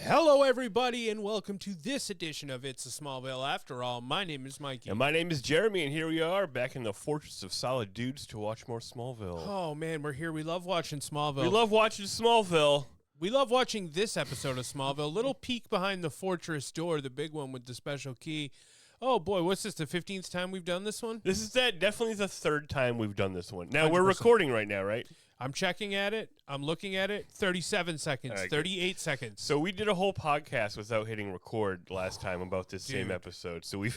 Hello, everybody, and welcome to this edition of It's a Smallville. After all, my name is Mikey. And my name is Jeremy, and here we are back in the Fortress of Solid Dudes to watch more Smallville. Oh, man, we're here. We love watching Smallville. We love watching Smallville. We love watching this episode of Smallville. Little peek behind the fortress door, the big one with the special key. Oh, boy, what's this, the 15th time we've done this one? This is definitely the third time we've done this one. Now, 100%. we're recording right now, right? I'm checking at it. I'm looking at it. 37 seconds, Right, 38 seconds. So we did a whole podcast without hitting record last time about this same episode. So we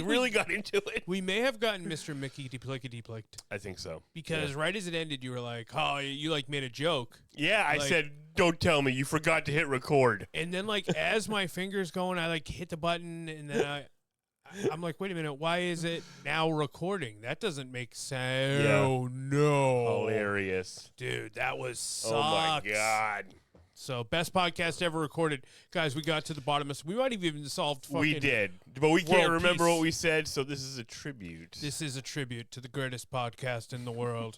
really got into it. We may have gotten Mr. Mickey deplicked. I think so. Because right as it ended, you were like, oh, you like made a joke. Yeah, I said, don't tell me. You forgot to hit record. And then like as my finger's going, I like hit the button and then I'm like, wait a minute, why is it now recording? That doesn't make sense. Yeah. Oh, no. Hilarious. Dude, that was sucks. Oh, my God. So, best podcast ever recorded. Guys, we got to the bottom of this. We might have even solved fucking We did. But we can't remember peace. what we said, so this is a tribute. This is a tribute to the greatest podcast in the world.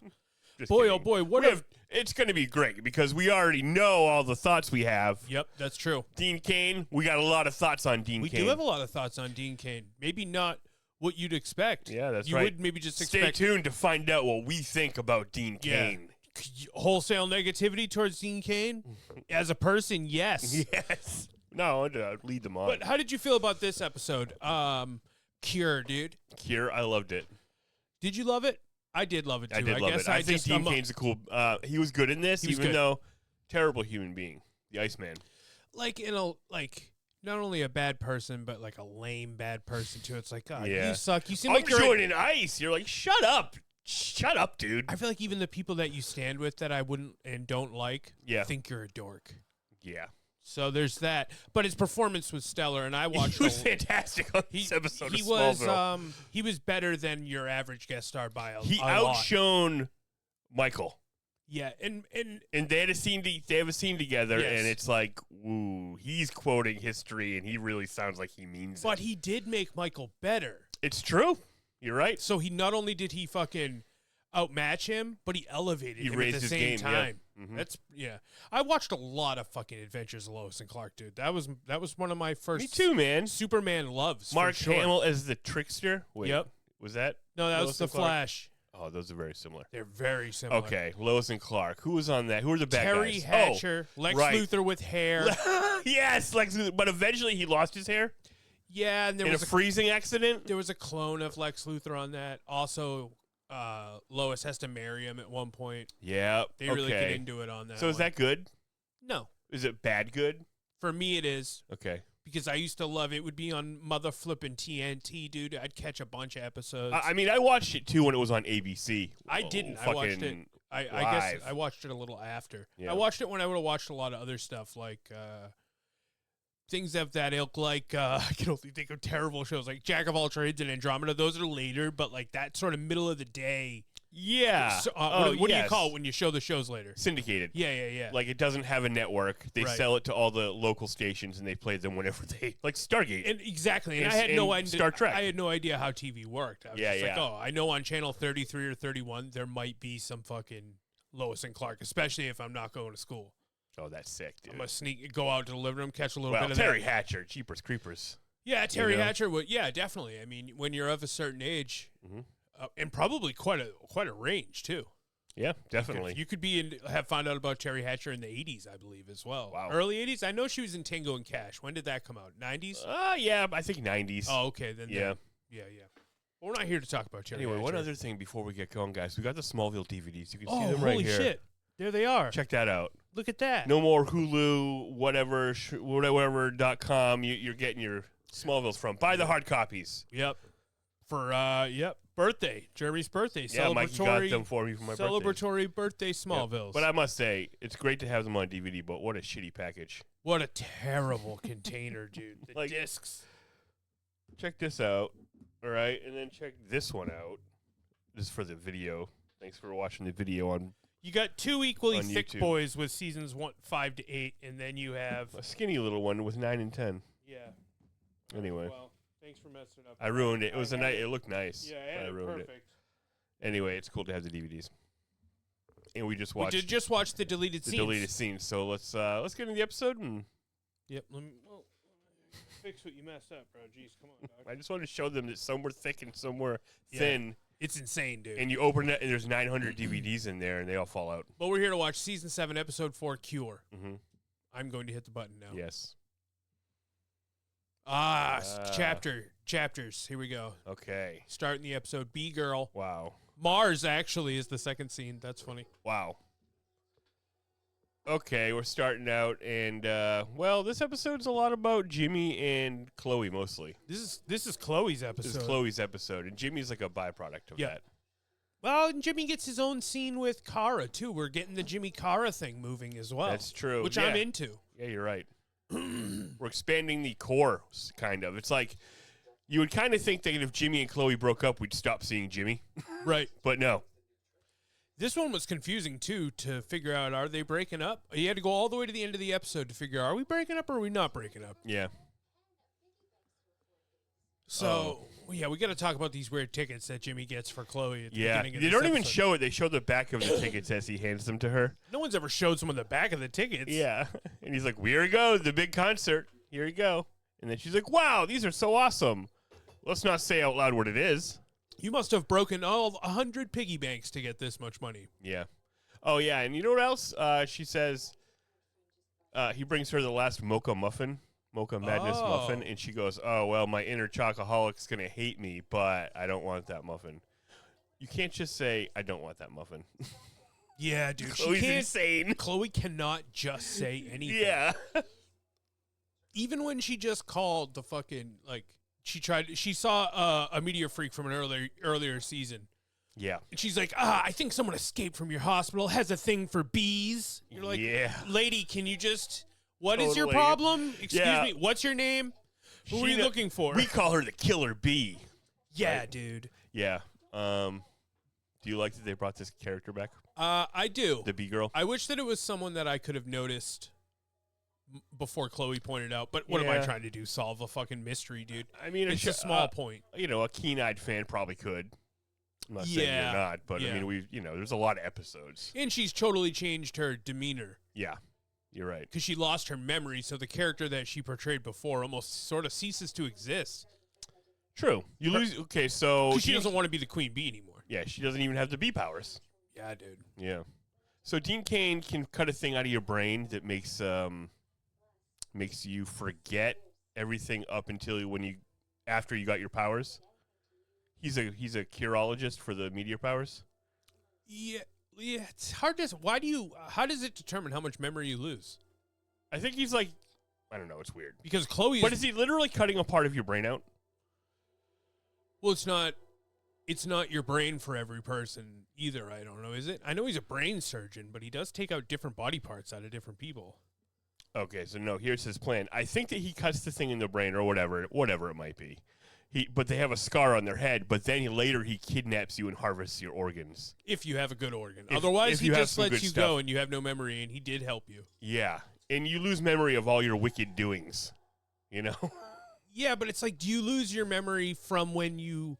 Just Boy, kidding. oh boy, It's going to be great because we already know all the thoughts we have. Yep, that's true. Dean Cain, we got a lot of thoughts on Dean We Cain. do have a lot of thoughts on Dean Cain. Maybe not what you'd expect. Yeah, that's you right. You would maybe just Stay expect... tuned to find out what we think about Dean Cain. Wholesale negativity towards Dean Cain? As a person, yes. Yes. No, lead them on. But how did you feel about this episode? Cure, dude. Cure, I loved it. Did you love it? I did love it, too. I did love guess it. I think Dean Cain's a cool... he was good in this, even though terrible human being. The Iceman. Like, not only a bad person, but like a lame bad person, too. It's like, God, you suck. You seem like you're... joining ice. You're like, shut up. Shut up, dude. I feel like even the people that you stand with that I wouldn't and don't like think you're a dork. Yeah. So there's that. But his performance was stellar, and I watched. He was fantastic on this episode of Smallville. He was better than your average guest star by a He lot. outshone Michael. Yeah, and they had a scene. They have a scene together, Yes. and it's like, ooh, he's quoting history, and he really sounds like he means it. but he did make Michael better. It's true. You're right. So he not only did he fucking outmatch him, but he elevated him raised at the his same game, yeah. time. Mhm. That's I watched a lot of fucking Adventures of Lois and Clark, dude. That was one of my first. Me too, man. Superman loves. Mark for sure. Hamill as the trickster. Wait, Yep. Was that? No, that Lois was the and Clark? Flash. Oh, those are very similar. They're very similar. Okay, Lois and Clark. Who was on that? Who were the bad Terry guys? Hatcher, Lex right. Luthor with hair. Yes, Lex Luthor. But eventually he lost his hair Yeah, and there in was a freezing accident. there was a clone of Lex Luthor on that. Also, Lois has to marry him at one point. Yeah. They really get into it on that. So is one. that good? No? Is it bad good? For me, it is. Okay. Because I used to love it. It would be on mother flipping TNT, dude. I'd catch a bunch of episodes. I mean, I watched it too when it was on ABC. I didn't. I watched it. I guess I watched it a little after. Yeah. I watched it when I would have watched a lot of other stuff, like things of that ilk. Like I can only think of terrible shows like Jack of All Trades and Andromeda. Those are later, but like that sort of middle of the day. Yeah. So, what do you call it when you show the shows later? Syndicated. Yeah. Like it doesn't have a network. They Right. sell it to all the local stations and they play them whenever they like Stargate. And exactly. And And I had no idea. Star Trek. I had no idea how TV worked. I was Yeah, just like, yeah. oh, I know on channel 33 or 31 there might be some fucking Lois and Clark, especially if I'm not going to school. Oh, that's sick, dude. I'm gonna go out to the living room, catch a little Well, bit of Terry that. Hatcher, Jeepers Creepers. Yeah, Terry know? Hatcher would. Yeah, definitely. I mean, when you're of a certain age, Mhm. and probably quite a range too. Yeah, definitely. You could have found out about Terry Hatcher in the 80s, I believe, as well. Wow. Early 80s. I know she was in Tango and Cash. When did that come out? 90s. Yeah, I think 90s. Oh, okay. Then Yeah. Yeah. Well, we're not here to talk about Terry. Anyway, Hatcher. one other thing before we get going, guys. We got the Smallville DVDs. You can see Oh, them right holy here. shit! There they are. Check that out. Look at that. No more Hulu, whatever.com. You're getting your Smallvilles from. Buy the hard copies. Yep. For birthday, Jeremy's birthday. Yeah, Mikey got them for me for my birthday. Celebratory birthday Smallvilles. But I must say, it's great to have them on DVD, but what a shitty package. What a terrible container, dude. The Like- discs. Check this out, all right? And then check this one out. This is for the video. Thanks for watching the video on You got two equally On thick YouTube. boys with seasons 5 to 8, and then you have a skinny little one with 9 and 10. yeah. Anyway, Well, thanks for messing up. I ruined it. It was it looked nice. Yeah, but I ruined it. perfect. Anyway, it's cool to have the DVDs. And we just We watched did just watch the deleted the scenes. deleted scenes. So let's get into the episode and Yep. Let me, fix what you messed up, bro. Jeez, come on, dog. I just wanted to show them that some were thick and some were thin. It's insane, dude. And you open it, and there's 900 DVDs in there, and they all fall out. But we're here to watch Season 7, Episode 4, Cure. Mm-hmm. I'm going to hit the button now. Yes. Chapters. Here we go. Okay. Starting the episode. B-Girl. Wow. Mars, actually, is the second scene. That's funny. Wow. Okay, we're starting out, and, this episode's a lot about Jimmy and Chloe, mostly. This is Chloe's episode. This is Chloe's episode, and Jimmy's like a byproduct of that. Well, and Jimmy gets his own scene with Kara, too. We're getting the Jimmy Kara thing moving as well. That's true. Which I'm into. Yeah, you're right. We're expanding the core, kind of. It's like, you would kind of think that if Jimmy and Chloe broke up, we'd stop seeing Jimmy. Right. But no. This one was confusing, too, to figure out, are they breaking up? You had to go all the way to the end of the episode to figure out, are we breaking up or are we not breaking up? Yeah. So, we got to talk about these weird tickets that Jimmy gets for Chloe at the beginning of they this don't even episode. show it. They show the back of the tickets as he hands them to her. No one's ever showed someone the back of the tickets. Yeah. And he's like, here we go, the big concert. Here you go. And then she's like, wow, these are so awesome. Let's not say out loud what it is. You must have broken all 100 piggy banks to get this much money. Yeah. Oh, yeah. And you know what else? She says he brings her the last Mocha Madness muffin. And she goes, oh, well, my inner chocoholic's going to hate me, but I don't want that muffin. You can't just say, I don't want that muffin. Yeah, dude. Chloe's insane. Chloe cannot just say anything. Yeah. Even when she just called the fucking, like, she saw a meteor freak from an earlier season. Yeah. And she's like, I think someone escaped from your hospital, has a thing for bees. You're like, yeah. Lady, can you just, what is your problem? Excuse me, what's your name? Who are you looking for? We call her the Killer Bee. Yeah, right? Dude. Yeah. Do you like that they brought this character back? I do. The Bee Girl? I wish that it was someone that I could have noticed before Chloe pointed out, but what am I trying to do? Solve a fucking mystery, dude? I mean, it's a small point. You know, a keen-eyed fan probably could. I'm not saying you're not, but I mean, there's a lot of episodes. And she's totally changed her demeanor. Yeah, you're right. Because she lost her memory, so the character that she portrayed before almost sort of ceases to exist. True. You lose. Okay, so because she doesn't want to be the queen bee anymore. Yeah, she doesn't even have the bee powers. Yeah, dude. Yeah. So Dean Cain can cut a thing out of your brain that makes you forget everything up until after you got your powers. He's a curologist for the meteor powers. Yeah, it's hard to. How does it determine how much memory you lose? I think he's like, I don't know, it's weird. Because Chloe But is he literally cutting a part of your brain out? Well, it's not your brain for every person either, I don't know, is it? I know he's a brain surgeon, but he does take out different body parts out of different people. Okay, so no, here's his plan. I think that he cuts the thing in the brain or whatever it might be. But they have a scar on their head, but then later he kidnaps you and harvests your organs. If you have a good organ. Otherwise, he just lets you go and you have no memory, and he did help you. Yeah, and you lose memory of all your wicked doings, you know? Yeah, but it's like, do you lose your memory from when you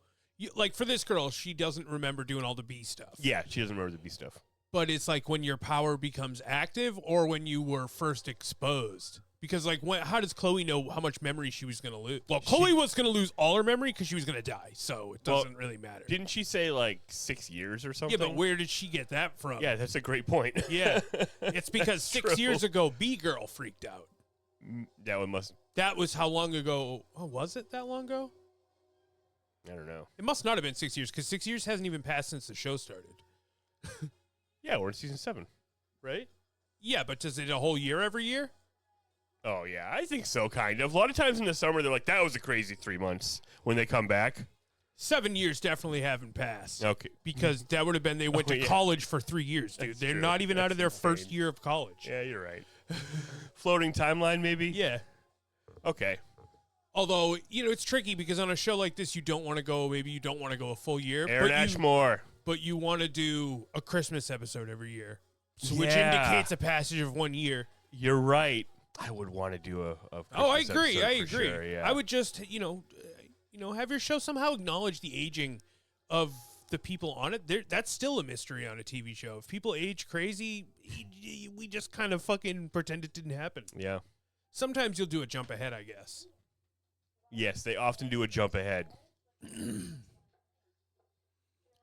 like, for this girl, she doesn't remember doing all the bee stuff. Yeah, she doesn't remember the bee stuff. But it's like when your power becomes active or when you were first exposed. Because, like, how does Chloe know how much memory she was going to lose? Well, Chloe was going to lose all her memory because she was going to die, so it doesn't really matter. Didn't she say, like, 6 years or something? Yeah, but where did she get that from? Yeah, that's a great point. Yeah. It's because 6 years ago, B-Girl freaked out. That was how long ago? Oh, was it that long ago? I don't know. It must not have been 6 years because 6 years hasn't even passed since the show started. Yeah, we're in season 7, right? Yeah, but does it a whole year every year? Oh, yeah, I think so, kind of. A lot of times in the summer, they're like, that was a crazy 3 months when they come back. 7 years definitely haven't passed. Okay. Because that would have been they went to college for 3 years, dude. They're not even out of their first year of college. Yeah, you're right. Floating timeline, maybe? Yeah. Okay. Although, it's tricky because on a show like this, you don't want to go a full year. Aaron Ashmore. But you want to do a Christmas episode every year, which indicates a passage of 1 year. You're right. I would want to do a I agree. I agree. Sure, yeah. I would just, have your show somehow acknowledge the aging of the people on it. That's still a mystery on a TV show. If people age crazy, we just kind of fucking pretend it didn't happen. Yeah. Sometimes you'll do a jump ahead, I guess. Yes, they often do a jump ahead.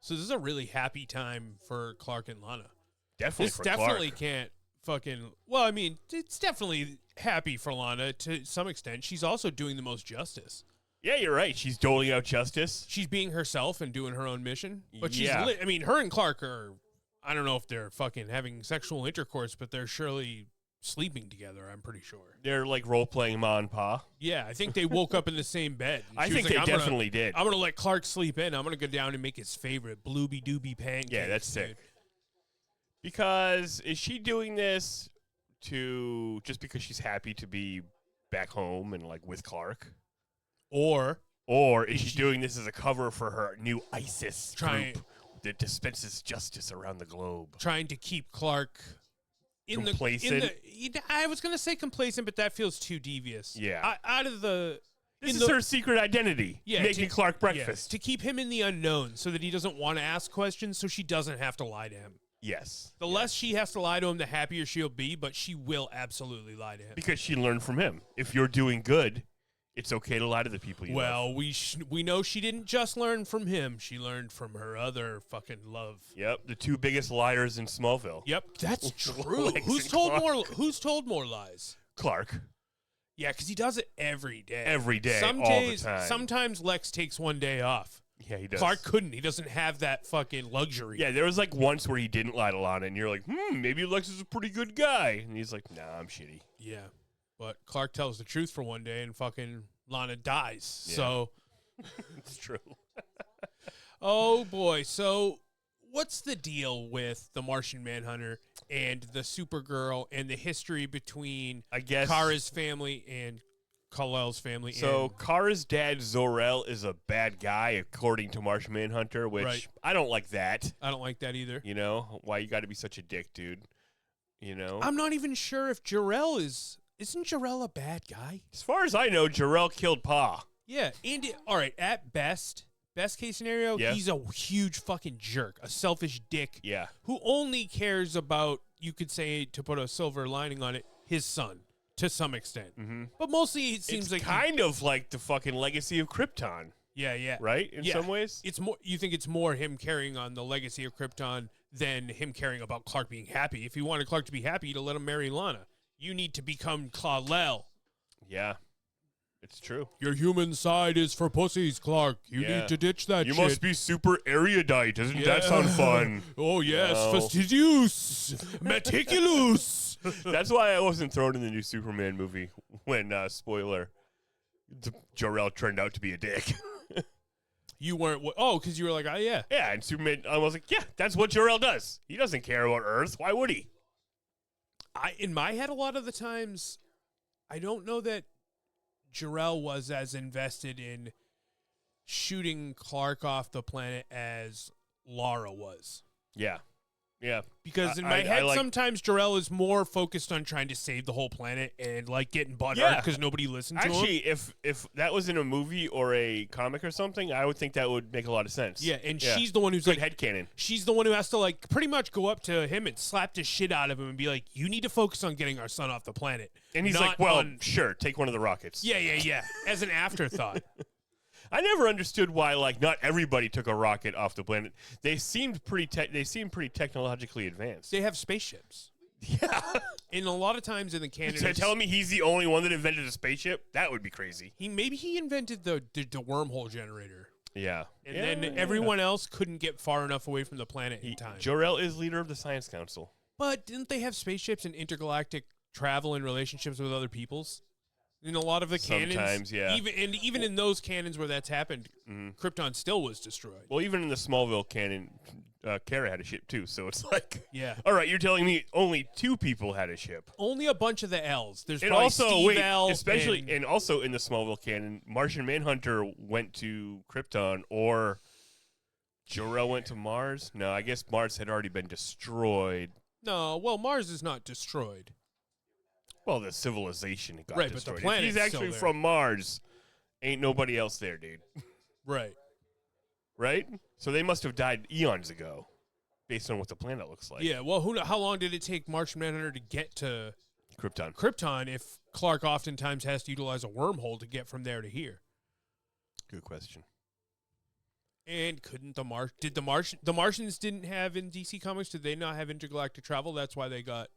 So this is a really happy time for Clark and Lana. Definitely This for definitely Clark. can't fucking... Well, I mean, it's definitely happy for Lana to some extent. She's also doing the most justice. Yeah, you're right. She's doling out justice. She's being herself and doing her own mission. But Yeah. I mean, her and Clark are... I don't know if they're fucking having sexual intercourse, but they're surely sleeping together, I'm pretty sure. They're like role-playing Ma and Pa. Yeah, I think they woke up in the same bed. I She think was they like, definitely did. I'm going to let Clark sleep in. I'm going to go down and make his favorite blooby-dooby pancakes. Yeah, that's dude. sick. Because is she doing this just because she's happy to be back home and like with Clark? Or Is she doing this as a cover for her new ISIS group that dispenses justice around the globe? trying to keep Clark Complacent? I was going to say complacent, but that feels too devious. Yeah. Out of the... This is her secret identity, making Clark breakfast. to keep him in the unknown so that he doesn't want to ask questions so she doesn't have to lie to him. Yes. The less she has to lie to him, the happier she'll be, but she will absolutely lie to him. Because she learned from him. If you're doing good, it's okay to lie to the people you love. We know she didn't just learn from him. She learned from her other fucking love. Yep, the two biggest liars in Smallville. Yep, that's true. Lex Who's and told Clark. Who's told more lies? Clark. Yeah, because he does it every day. Every day, Some all days, the time. Sometimes Lex takes one day off. Yeah, he does. Clark couldn't. He doesn't have that fucking luxury. Yeah, there was like once where he didn't lie to Lana, and you're like, maybe Lex is a pretty good guy. And he's like, nah, I'm shitty. Yeah, but Clark tells the truth for one day, and fucking Lana dies. Yeah. So, It's true. oh boy. So, what's the deal with the Martian Manhunter and the Supergirl and the history between I guess. Kara's family and Kal-El's family? So and, Kara's dad, Zor-El, is a bad guy, according to Martian Manhunter, which Right. I don't like that. I don't like that either. You know? Why you got to be such a dick, dude? You know? I'm not even sure if Jor-El isn't Jor-El a bad guy? As far as I know, Jor-El killed Pa. Yeah, and all right, at best case scenario, Yeah. he's a huge fucking jerk, a selfish dick Yeah. who only cares about, you could say, to put a silver lining on it, his son to some extent. Mm-hmm. But mostly it seems It's like kind of like the fucking legacy of Krypton, yeah. right? In Yeah. some ways? It's more. You think it's more him carrying on the legacy of Krypton than him caring about Clark being happy. If he wanted Clark to be happy, to let him marry Lana. You need to become Kal-El. Yeah. It's true. Your human side is for pussies, Clark. You Yeah. need to ditch that You shit. must be super erudite. Doesn't that sound fun? Oh, yes. No. Fastidious. Meticulous. That's why I wasn't thrown in the new Superman movie when, spoiler, Jor-El turned out to be a dick. You weren't. Because you were like, oh, yeah. Yeah, and Superman, I was like, yeah, that's what Jor-El does. He doesn't care about Earth. Why would he? In my head, a lot of the times, I don't know that Jor-El was as invested in shooting Clark off the planet as Lara was. Yeah. Yeah. Because in my head, sometimes Jor-El is more focused on trying to save the whole planet and like getting butthurt because nobody listened to him. Actually, if that was in a movie or a comic or something, I would think that would make a lot of sense. Yeah, and she's the one who's good like headcanon. She's the one who has to like pretty much go up to him and slap the shit out of him and be like, "You need to focus on getting our son off the planet." And he's not like, "Well, on- sure, take one of the rockets." Yeah, as an afterthought. I never understood why not everybody took a rocket off the planet. They seemed pretty technologically advanced. They have spaceships. Yeah. And a lot of times in the canon, So telling me he's the only one that invented a spaceship? That would be crazy. Maybe he invented the wormhole generator. Yeah. And then everyone else couldn't get far enough away from the planet in time. Jor-El is leader of the Science Council. But didn't they have spaceships and intergalactic travel and relationships with other peoples? In a lot of the canons, Sometimes, yeah. Even in those canons where that's happened, Krypton still was destroyed. Well, even in the Smallville canon, Kara had a ship too. So it's like, Yeah. all right, you're telling me only 2 people had a ship. Only a bunch of the L's. There's And probably also, Steve L. and also in the Smallville canon, Martian Manhunter went to Krypton, or Jor-El went to Mars. No, I guess Mars had already been destroyed. No, well, Mars is not destroyed. Well, the civilization got Right, but the destroyed. If planet's he's actually still there. from Mars, ain't nobody else there, dude. Right. Right? So they must have died eons ago, based on what the planet looks like. Yeah, well, how long did it take Martian Manhunter to get to Krypton if Clark oftentimes has to utilize a wormhole to get from there to here? Good question. And couldn't the Martians didn't have in DC Comics? Did they not have intergalactic travel? That's why they got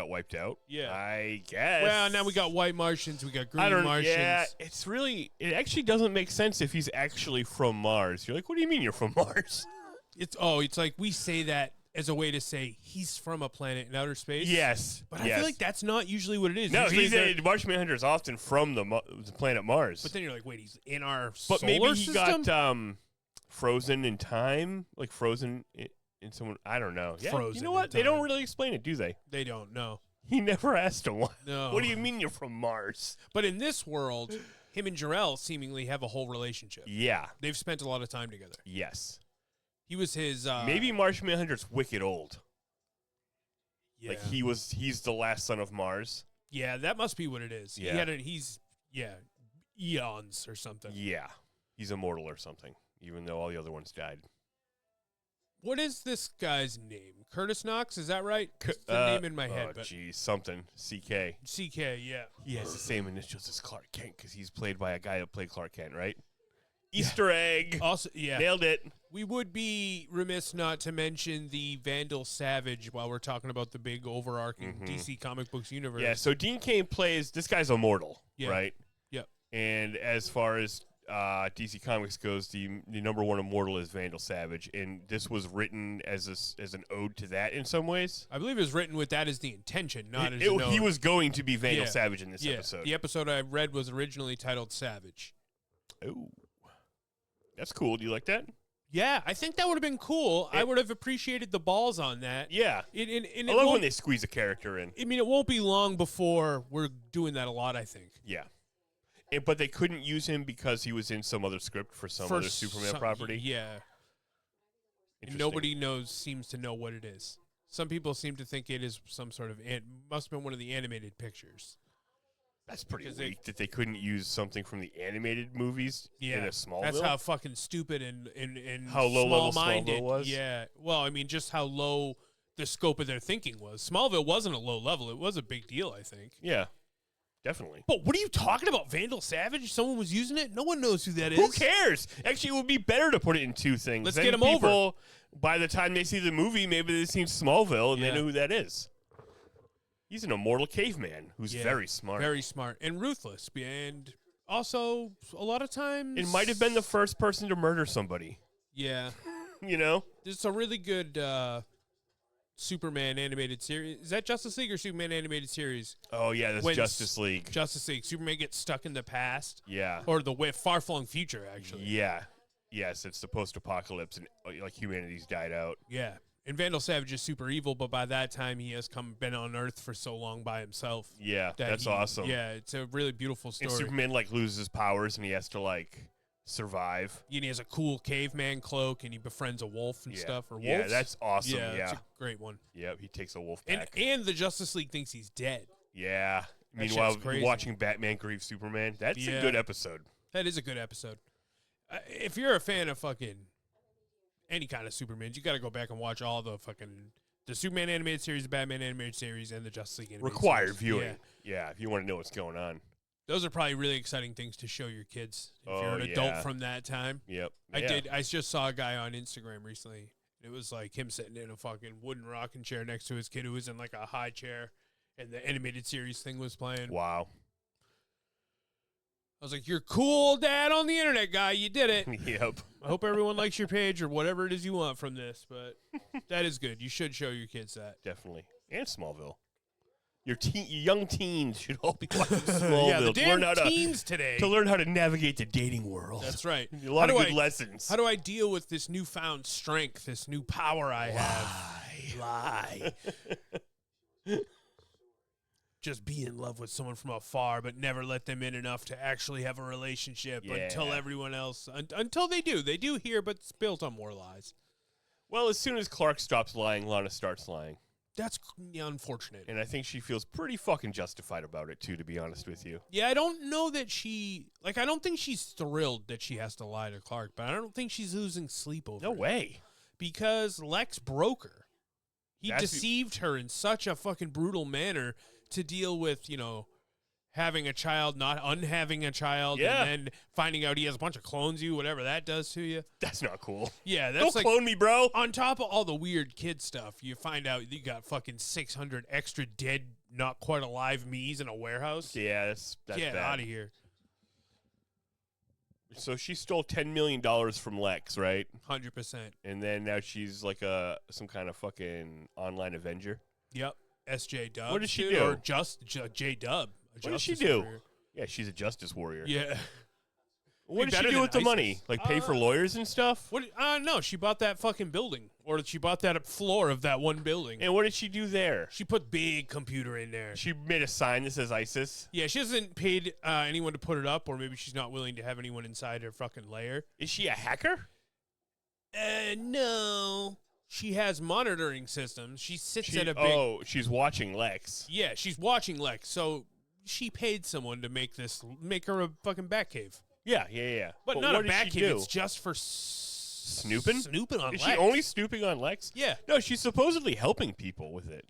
wiped out. Yeah, I guess. Well, now we got white Martians. We got green Martians. Yeah, it actually doesn't make sense if he's actually from Mars. You're like, what do you mean you're from Mars? It's like we say that as a way to say he's from a planet in outer space. Yes, but I feel like that's not usually what it is. No, usually Martian Manhunter is often from the planet Mars. But then you're like, wait, he's in our but solar maybe he system? got frozen in time, like frozen in someone. I don't know. Yeah, Frozen you know what? They don't really explain it, do they? They don't. No. He never asked him. No. What do you mean you're from Mars? But in this world, him and Jor-El seemingly have a whole relationship. Yeah. They've spent a lot of time together. Yes. He was his. Maybe Martian Manhunter's wicked old. Yeah. Like he's the last son of Mars. Yeah, that must be what it is. Yeah. He's eons or something. Yeah. He's immortal or something, even though all the other ones died. What is this guy's name? Curtis Knox, is that right? It's the name in my head. Oh, geez, something. CK. CK, yeah. He has the same initials as Clark Kent because he's played by a guy that played Clark Kent, right? Easter egg. Also, yeah. Nailed it. We would be remiss not to mention the Vandal Savage while we're talking about the big overarching DC comic books universe. Yeah, so Dean Cain plays, this guy's immortal, right? Yep. And as far as DC Comics goes, the number one immortal is Vandal Savage, and this was written as an ode to that in some ways. I believe it was written with that as the intention, not as he was going to be Vandal Savage in this episode. The episode I read was originally titled Savage. Oh, that's cool. Do you like that? Yeah, I think that would have been cool. I would have appreciated the balls on that. Yeah. I love when they squeeze a character in. I mean, it won't be long before we're doing that a lot, I think. Yeah. But they couldn't use him because he was in some other script for some other Superman property. Yeah. And nobody seems to know what it is. Some people seem to think it is some sort of must have been one of the animated pictures. That's pretty weak that they couldn't use something from the animated movies in a Smallville. That's how fucking stupid and how low level small-minded Smallville was. Yeah. Well, I mean, just how low the scope of their thinking was. Smallville wasn't a low level. It was a big deal, I think. Yeah. Definitely. But what are you talking about? Vandal Savage? Someone was using it? No one knows who that is. Who cares? Actually, it would be better to put it in two things. Let's then get them people, over. By the time they see the movie, maybe they've seen Smallville and they know who that is. He's an immortal caveman who's very smart. Very smart. And ruthless. And also, a lot of times... It might have been the first person to murder somebody. Yeah. You know? It's a really good Superman animated series. Is that Justice League or Superman animated series? Oh, yeah, that's Justice League. Justice League. Superman gets stuck in the past. Yeah. Or the far-flung future, actually. Yeah. Yes, it's the post-apocalypse and like humanity's died out. Yeah. And Vandal Savage is super evil, but by that time he has been on Earth for so long by himself. Yeah, that's awesome. Yeah, it's a really beautiful story. And Superman loses powers and he has to survive. And he has a cool caveman cloak and he befriends a wolf and stuff. Or wolves? Yeah, that's awesome. Yeah, that's a great one. Yeah, he takes a wolf back. And the Justice League thinks he's dead. Yeah. Meanwhile, watching Batman grieve Superman, that's a good episode. That is a good episode. If you're a fan of fucking any kind of Superman, you got to go back and watch all the Superman animated series, the Batman animated series, and the Justice League animated Required series. viewing. Yeah, if you want to know what's going on. Those are probably really exciting things to show your kids if you're an adult from that time. Yep. I just saw a guy on Instagram recently. It was like him sitting in a fucking wooden rocking chair next to his kid who was in like a high chair, and the animated series thing was playing. Wow. I was like, you're cool, Dad, on the internet, guy. You did it. Yep. I hope everyone likes your page or whatever it is you want from this, but that is good. You should show your kids that. Definitely. And Smallville. Your young teens should all be watching Smallville. Yeah, the damn teens today. To learn how to navigate the dating world. That's right. A lot of good lessons. How do I deal with this newfound strength, this new power I have? Lie. Just be in love with someone from afar, but never let them in enough to actually have a relationship until everyone else, until they do. They do here, but it's built on more lies. Well, as soon as Clark stops lying, Lana starts lying. That's unfortunate. And I think she feels pretty fucking justified about it, too, to be honest with you. Yeah, I don't know that I don't think she's thrilled that she has to lie to Clark, but I don't think she's losing sleep over it. No way. Because Lex broke her. He deceived her in such a fucking brutal manner to deal with, having a child, not unhaving a child, and then finding out he has a bunch of clones you, whatever that does to you. That's not cool. Yeah, that's Don't clone me, bro. On top of all the weird kid stuff, you find out you got fucking 600 extra dead, not quite alive me's in a warehouse. Yeah, that's Get bad. out of here. So she stole $10 million from Lex, right? 100%. And then now she's like some kind of fucking online Avenger. Yep. SJ Dub. What does she do? Or just J Dub. What does she do? Yeah, she's a justice warrior. Yeah. What does she do with the money? Like pay for lawyers and stuff? No, she bought that fucking building. Or she bought that floor of that one building. And what did she do there? She put big computer in there. She made a sign that says ISIS? Yeah, she hasn't paid anyone to put it up, or maybe she's not willing to have anyone inside her fucking lair. Is she a hacker? No. She has monitoring systems. She sits at a big... Oh, she's watching Lex. Yeah, she's watching Lex, so she paid someone to make her a fucking Batcave. Yeah. But not a Batcave, it's just for... Snooping? Snooping on Lex. Is she only snooping on Lex? Yeah. No, she's supposedly helping people with it.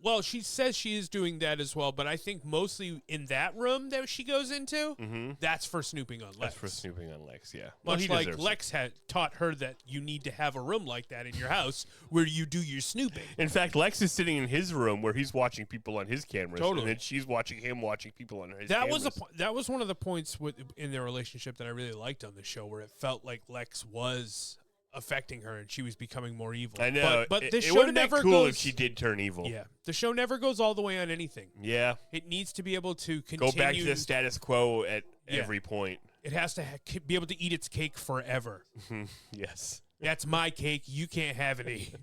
Well, she says she is doing that as well, but I think mostly in that room that she goes into, that's for snooping on Lex. That's for snooping on Lex, yeah. Much like Lex had taught her that you need to have a room like that in your house where you do your snooping. In fact, Lex is sitting in his room where he's watching people on his cameras, Totally. and then she's watching him watching people on his cameras. That was one of the points in their relationship that I really liked on the show, where it felt like Lex was affecting her and she was becoming more evil. I know, but the it show would have never been cool goes, if she did turn evil. Yeah, the show never goes all the way on anything. Yeah, it needs to be able to continue. Go back to the status quo at every point. It has to be able to eat its cake forever. Yes, that's my cake. You can't have any.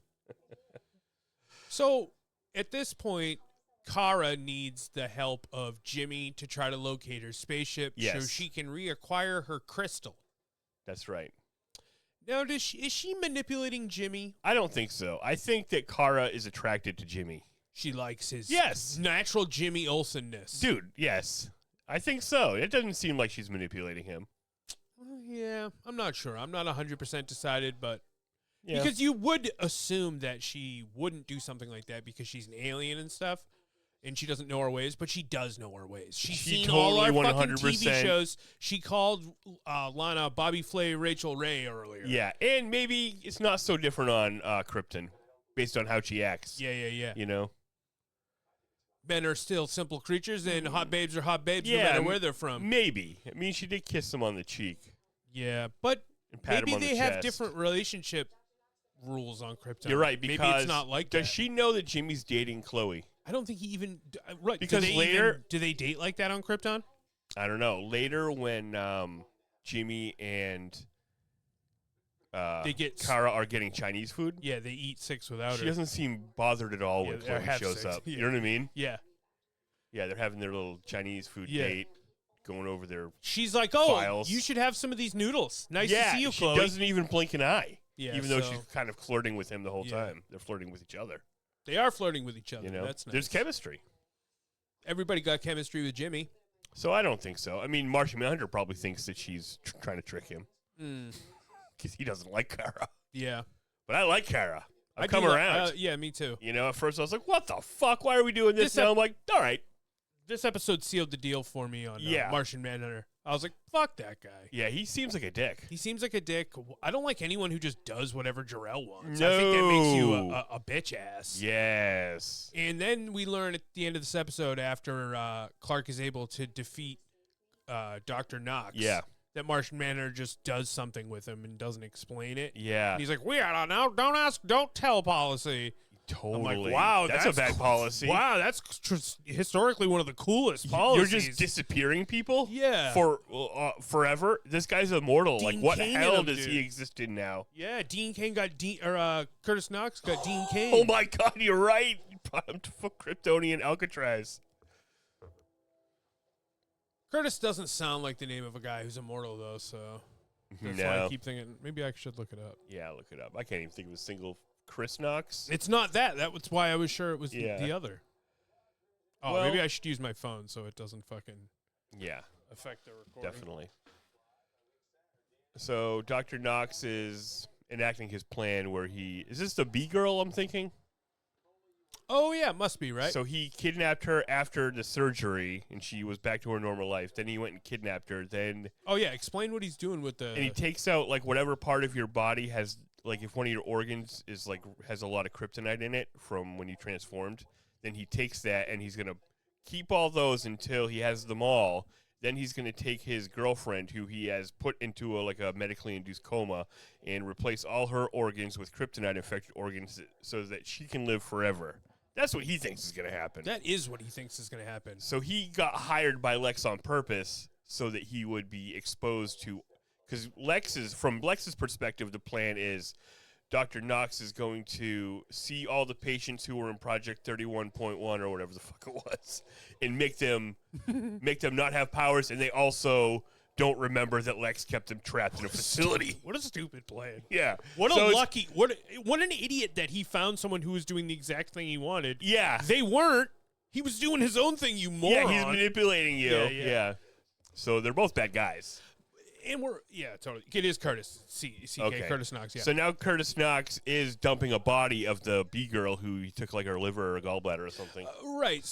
So at this point, Kara needs the help of Jimmy to try to locate her spaceship so she can reacquire her crystal. That's right. Now, is she manipulating Jimmy? I don't think so. I think that Kara is attracted to Jimmy. She likes his natural Jimmy Olsen-ness. Dude, yes. I think so. It doesn't seem like she's manipulating him. Yeah, I'm not sure. I'm not 100% decided, but... Yeah. Because you would assume that she wouldn't do something like that because she's an alien and stuff. And she doesn't know her ways, but she does know her ways. She's seen totally all our fucking 100%. TV shows. She called Lana Bobby Flay Rachel Ray earlier. Yeah, and maybe it's not so different on Krypton, based on how she acts. Yeah. You know? Men are still simple creatures, and hot babes are hot babes no matter where they're from. Maybe. I mean, she did kiss him on the cheek. Yeah, but maybe they have chest. different relationship rules on Krypton. You're right, because maybe it's not like does she know that Jimmy's dating Chloe? I don't think he even right because do they date like that on Krypton? I don't know. Later, when Jimmy and Kara are getting Chinese food, yeah, they eat 6 without her. She doesn't seem bothered at all when Chloe shows up. Yeah. You know what I mean? Yeah, they're having their little Chinese food date, going over their. She's like, files. You should have some of these noodles. Nice to see you, Chloe. She doesn't even blink an eye. Yeah, even though she's kind of flirting with him the whole time. They're flirting with each other. They are flirting with each other. You know, that's nice. There's chemistry. Everybody got chemistry with Jimmy. So I don't think so. I mean, Martian Manhunter probably thinks that she's trying to trick him because he doesn't like Kara. Yeah, but I like Kara. I've come around. Yeah, me too. You know, at first I was like, "What the fuck? Why are we doing this?" Now I'm like, "All right." This episode sealed the deal for me on Martian Manhunter. I was like, fuck that guy. Yeah, he seems like a dick. He seems like a dick. I don't like anyone who just does whatever Jor-El wants. No. I think that makes you a bitch ass. Yes. And then we learn at the end of this episode, after Clark is able to defeat Dr. Knox, that Martian Manhunter just does something with him and doesn't explain it. Yeah. And he's like, we are now don't ask, don't tell policy. Totally. I'm like, wow, that's a bad policy. Wow, that's historically one of the coolest policies. You're just disappearing people? Yeah. For forever? This guy's immortal. Dean like, what Cain hell does he exist in now? Yeah, Dean Cain got Curtis Knox got Dean Cain. Oh my God, you're right. You brought him to Kryptonian Alcatraz. Curtis doesn't sound like the name of a guy who's immortal, though, so that's why I keep thinking, maybe I should look it up. Yeah, look it up. I can't even think of a single Chris Knox. It's not that. That's why I was sure it was the other. Oh, well, maybe I should use my phone so it doesn't fucking affect the recording. Definitely. So Dr. Knox is enacting his plan where is this the B girl I'm thinking? Oh, yeah, must be, right? So he kidnapped her after the surgery, and she was back to her normal life. Then he went and kidnapped her. Then oh, yeah, explain what he's doing with the... and he takes out, like, whatever part of your body has, like, if one of your organs is, like, has a lot of kryptonite in it from when you transformed, then he takes that, and he's going to keep all those until he has them all. Then he's going to take his girlfriend, who he has put into a medically induced coma, and replace all her organs with kryptonite-infected organs so that she can live forever. That's what he thinks is going to happen. That is what he thinks is going to happen. So he got hired by Lex on purpose so that he would be exposed to... Because from Lex's perspective, the plan is Dr. Knox is going to see all the patients who were in Project 31.1 or whatever the fuck it was and make them not have powers, and they also don't remember that Lex kept them trapped in a facility. What a stupid plan. Yeah. What an idiot that he found someone who was doing the exact thing he wanted. Yeah. They weren't. He was doing his own thing, you moron. Yeah, he's manipulating you. Yeah. So they're both bad guys. And totally. It is Curtis. CK, Okay. Curtis Knox, yeah. So now Curtis Knox is dumping a body of the B girl who he took like her liver or gallbladder or something. Right.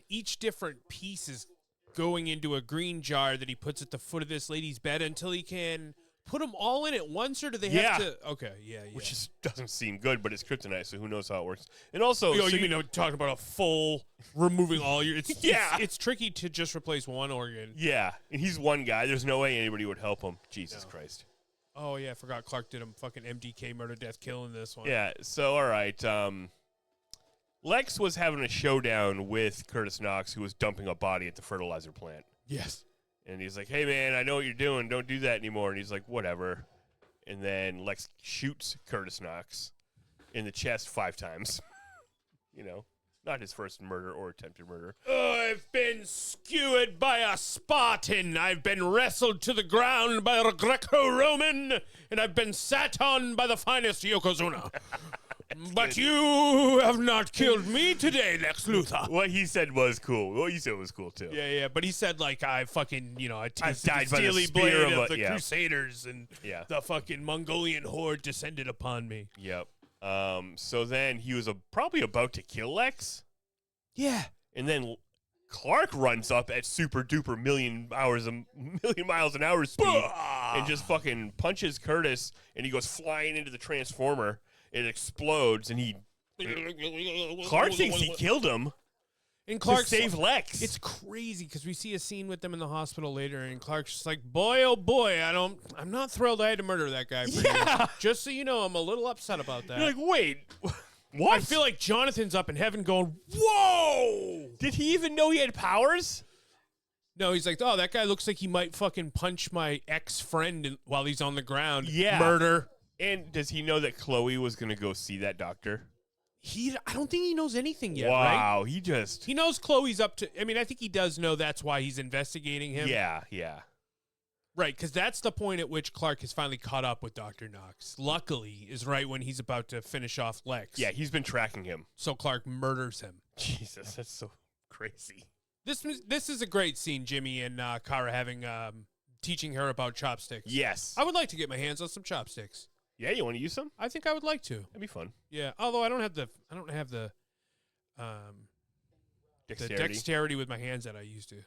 Each different piece is going into a green jar that he puts at the foot of this lady's bed until he can put them all in at once, or do they have to? Okay, yeah. Which just doesn't seem good, but it's kryptonite, so who knows how it works. And also... you mean talking about a full removing all your... Yeah. It's tricky to just replace one organ. Yeah, and he's one guy. There's no way anybody would help him. Jesus Christ. Oh, yeah, I forgot Clark did him fucking MDK murder, death, kill in this one. Yeah, so, all right. Lex was having a showdown with Curtis Knox, who was dumping a body at the fertilizer plant. Yes. And he's like, hey, man, I know what you're doing. Don't do that anymore. And he's like, whatever. And then Lex shoots Curtis Knox in the chest 5 times. Not his first murder or attempted murder. I've been skewered by a Spartan. I've been wrestled to the ground by a Greco-Roman. And I've been sat on by the finest Yokozuna. But you have not killed me today, Lex Luthor. What he said was cool. What you said was cool, too. Yeah. But he said, like, I fucking, I tasted died the by the steely spear blade of of the yeah. Crusaders, and the fucking Mongolian horde descended upon me. Yep. So then he was probably about to kill Lex. Yeah. And then Clark runs up at super duper million miles an hour speed and just fucking punches Curtis, and he goes flying into the transformer. It explodes, and Clark thinks he killed him. And Clark to save Lex. It's crazy because we see a scene with them in the hospital later, and Clark's just like, boy, oh boy, I'm not thrilled I had to murder that guy. For you. Just so you know, I'm a little upset about that. You're like, wait, what? I feel like Jonathan's up in heaven going, whoa! Did he even know he had powers? No, he's like, oh, that guy looks like he might fucking punch my ex-friend while he's on the ground. Yeah. Murder. And does he know that Chloe was going to go see that doctor? I don't think he knows anything yet, wow, right? He knows Chloe's up to... I mean, I think he does know that's why he's investigating him. Yeah. Right, because that's the point at which Clark has finally caught up with Dr. Knox. Luckily, is right when he's about to finish off Lex. Yeah, he's been tracking him. So Clark murders him. Jesus, that's so crazy. This is a great scene, Jimmy and Kara having... teaching her about chopsticks. Yes. I would like to get my hands on some chopsticks. Yeah, you want to use some? I think I would like to. That'd be fun. Yeah, although I don't have the dexterity with my hands that I used to.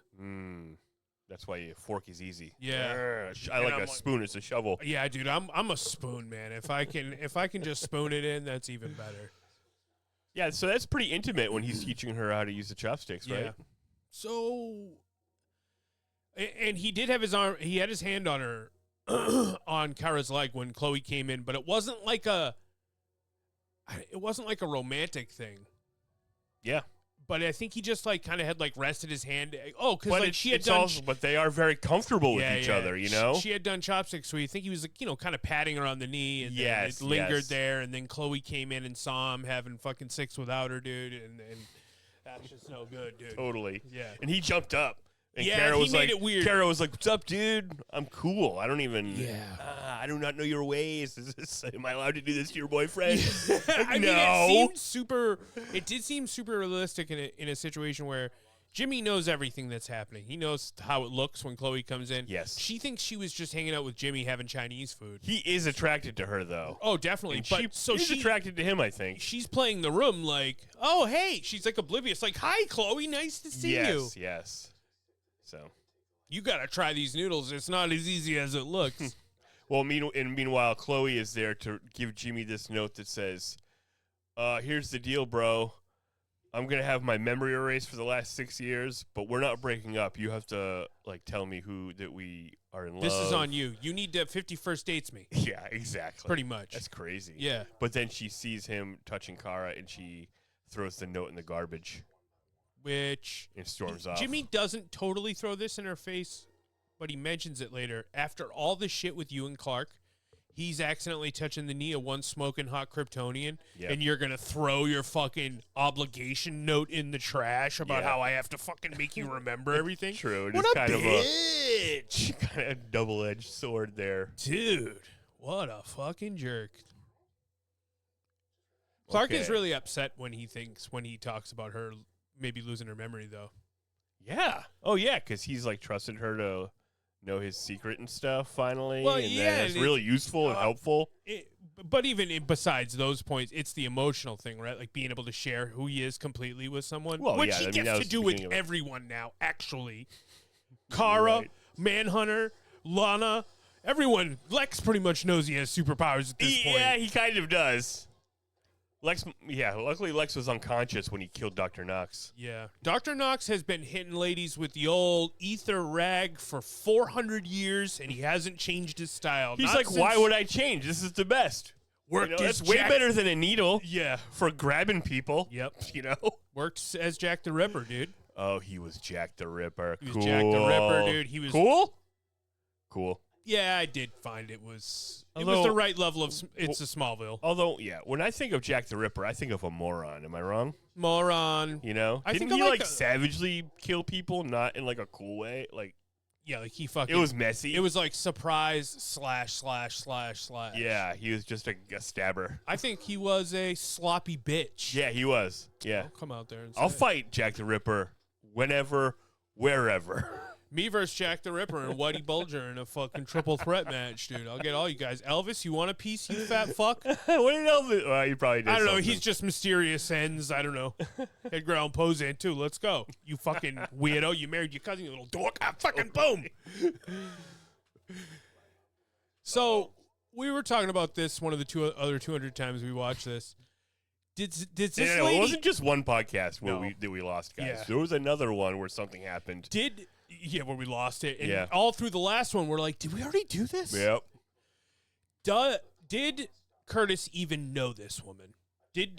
That's why a fork is easy. Yeah. I like a spoon as a shovel. Yeah, dude, I'm a spoon man. If I can just spoon it in, that's even better. Yeah, so that's pretty intimate when he's teaching her how to use the chopsticks, right? Yeah. So, and he did have his arm. He had his hand on her. On Kara's leg when Chloe came in, but it wasn't like a romantic thing. Yeah. But I think he just like kind of had like rested his hand. Oh, because like she had done. But they are very comfortable with each other, you know? She had done chopsticks, so you think he was like, kind of patting her on the knee, and then it lingered there, and then Chloe came in and saw him having fucking sex without her, dude, and that's just no good, dude. Totally. Yeah. And he jumped up. And yeah, Kara was he made it weird. Kara was like, "What's up, dude? I'm cool. I don't even. Yeah. I do not know your ways. Am I allowed to do this to your boyfriend? I mean, it did seem super realistic in a situation where Jimmy knows everything that's happening. He knows how it looks when Chloe comes in. Yes. She thinks she was just hanging out with Jimmy having Chinese food. He is attracted to her, though. Oh, definitely. And But she's attracted to him, I think. She's playing the room like, oh, hey. She's like oblivious. Like, hi, Chloe. Nice to see you. Yes. So. You got to try these noodles. It's not as easy as it looks. Well, meanwhile, Chloe is there to give Jimmy this note that says, here's the deal, bro. I'm going to have my memory erased for the last 6 years, but we're not breaking up. You have to, like, tell me that we are in love. This is on you. You need to 51st dates me. Yeah, exactly. Pretty much. That's crazy. Yeah. But then she sees him touching Kara, and she throws the note in the garbage. Which and storms off. Jimmy doesn't totally throw this in her face, but he mentions it later. After all the shit with you and Clark, he's accidentally touching the knee of one smoking hot Kryptonian, and you're going to throw your fucking obligation note in the trash about how I have to fucking make you remember everything? True. What a kind bitch! Of a kind of double-edged sword there. Dude, what a fucking jerk. Clark is really upset when he talks about her maybe losing her memory, though. Yeah. Oh, yeah, because he's, like, trusted her to know his secret and stuff, finally. Well, and yeah. It's really useful and helpful. But even besides those points, it's the emotional thing, right? Like, being able to share who he is completely with someone. Well, which yeah, he I mean, gets to do with everyone now, actually. Kara, Manhunter, Lana, everyone. Lex pretty much knows he has superpowers at this point. Yeah, he kind of does. Luckily Lex was unconscious when he killed Dr. Knox. Yeah. Dr. Knox has been hitting ladies with the old ether rag for 400 years, and he hasn't changed his style. He's like, why would I change? This is the best. That's way better than a needle. Yeah. For grabbing people. Yep. You know? Worked as Jack the Ripper, dude. Oh, he was Jack the Ripper. He was Jack the Ripper, dude. He was Cool. Yeah, I did find it was the right level of it's a Smallville. Although, yeah, when I think of Jack the Ripper, I think of a moron. Am I wrong? Moron. You know? Didn't he like savagely kill people, not in like a cool way? Like, yeah, like he fucking. It was messy. It was like surprise / Yeah, he was just a stabber. I think he was a sloppy bitch. Yeah, he was. Yeah. I'll come out there and I'll fight Jack the Ripper whenever, wherever. Me versus Jack the Ripper and Whitey Bulger in a fucking triple threat match, dude. I'll get all you guys. Elvis, you want a piece, you fat fuck? What did Elvis? Well, you probably did. I don't know. He's just mysterious ends. I don't know. Edgar Allan Poe's in too. Let's go. You fucking weirdo. You married your cousin, you little dork. Ah, fucking boom. So we were talking about this one of the other 200 times we watched this. Did this lady... It wasn't just one podcast where we lost guys. Yeah. There was another one where something happened. Where we lost it. And all through the last one, we're like, did we already do this? Yep. Did Curtis even know this woman?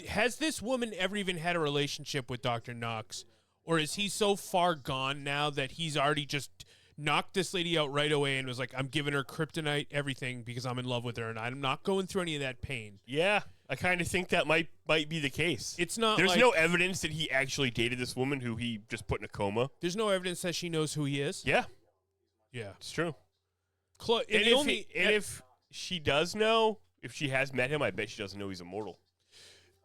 Has this woman ever even had a relationship with Dr. Knox? Or is he so far gone now that he's already just knocked this lady out right away and was like, I'm giving her kryptonite, everything, because I'm in love with her, and I'm not going through any of that pain? Yeah, I kind of think that might be the case. It's not. There's no evidence that he actually dated this woman who he just put in a coma. There's no evidence that she knows who he is. Yeah, it's true. If she does know, if she has met him, I bet she doesn't know he's immortal.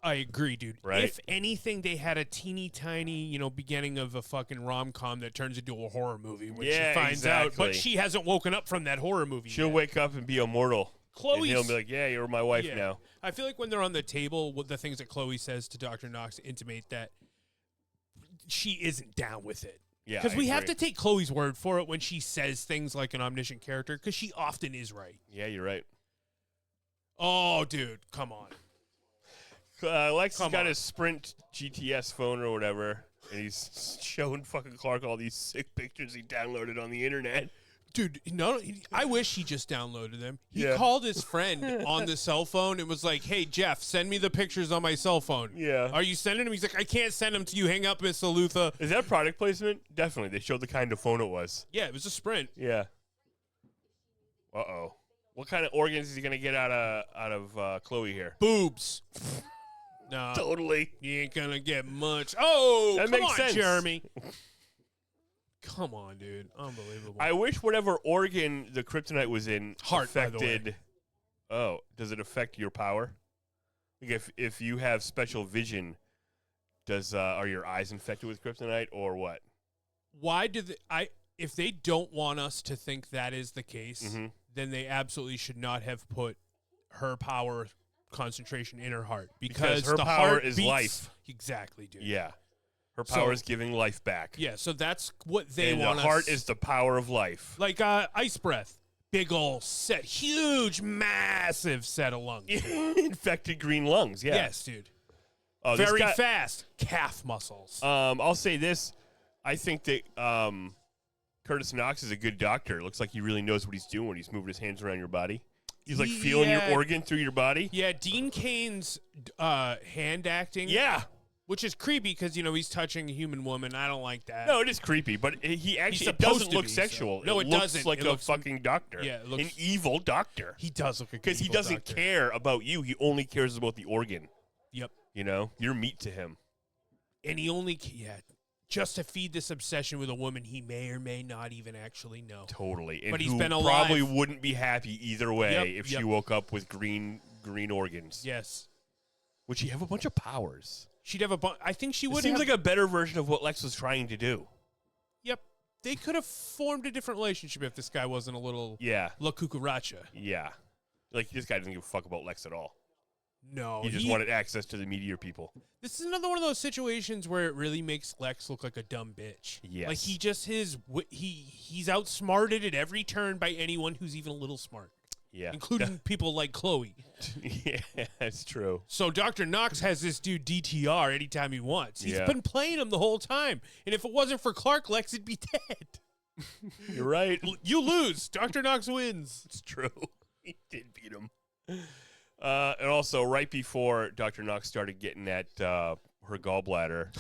I agree, dude. Right? If anything, they had a teeny tiny, beginning of a fucking rom-com that turns into a horror movie when she finds out. But she hasn't woken up from that horror movie She'll wake up and be immortal. And he'll be like, yeah, you're my wife now. I feel like when they're on the table, the things that Chloe says to Dr. Knox intimate that she isn't down with it. Yeah, because we have to take Chloe's word for it when she says things like an omniscient character, because she often is right. Yeah, you're right. Oh, dude, come on. Lex has got his Sprint GTS phone or whatever, and he's showing fucking Clark all these sick pictures he downloaded on the internet. Dude, I wish he just downloaded them. He called his friend on the cell phone and was like, hey, Jeff, send me the pictures on my cell phone. Yeah. Are you sending them? He's like, I can't send them to you. Hang up, Miss Salutha. Is that product placement? Definitely. They showed the kind of phone it was. Yeah, it was a Sprint. Yeah. Uh-oh. What kind of organs is he going to get out of Chloe here? Boobs. No. Totally. You ain't going to get much. Oh, that makes sense. Jeremy. Come on, dude. Unbelievable. I wish whatever organ the kryptonite was in affected. Oh, does it affect your power? Like if you have special vision, are your eyes infected with kryptonite or what? why do if they don't want us to think that is the case, then they absolutely should not have put her power concentration in her heart because her the power heart is beats, life. Exactly, dude. Yeah. Her power is giving life back. Yeah, so that's what they and want. The heart is the power of life. Like ice breath. Big ol' set, huge, massive set of lungs. Infected green lungs, yeah. Yes, dude. Oh, very fast. Calf muscles. I'll say this. I think that Curtis Knox is a good doctor. Looks like he really knows what he's doing when he's moving his hands around your body. He's like feeling your organ through your body. Yeah, Dean Cain's hand acting. Yeah. Which is creepy because, he's touching a human woman. I don't like that. No, it is creepy, but it doesn't look sexual. So. No, it doesn't. Looks like a fucking doctor. Yeah, an evil doctor. He does look like because he doesn't care about you. He only cares about the organ. Yep. You're meat to him. And he only, just to feed this obsession with a woman he may or may not even actually know. Totally. And but he's been alive. Probably wouldn't be happy either way if she woke up with green organs. Yes. Would she have a bunch of powers? She'd have I think she would. It seems like a better version of what Lex was trying to do. Yep. They could have formed a different relationship if this guy wasn't a little La Cucaracha. Yeah. Like, this guy doesn't give a fuck about Lex at all. No. He just wanted access to the meteor people. This is another one of those situations where it really makes Lex look like a dumb bitch. Yes. Like, he's outsmarted at every turn by anyone who's even a little smart. Yeah. Including people like Chloe. Yeah, that's true. So Dr. Knox has this dude DTR anytime he wants. He's been playing him the whole time. And if it wasn't for Clark, Lex would be dead. You're right. You lose. Dr. Knox wins. It's true. He did beat him. And also, right before Dr. Knox started getting at her gallbladder,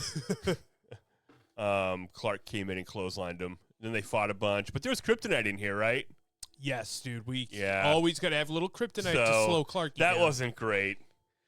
Clark came in and clotheslined him. Then they fought a bunch. But there was kryptonite in here, right? Yes, dude. We always got to have a little kryptonite to slow Clark down. That wasn't great.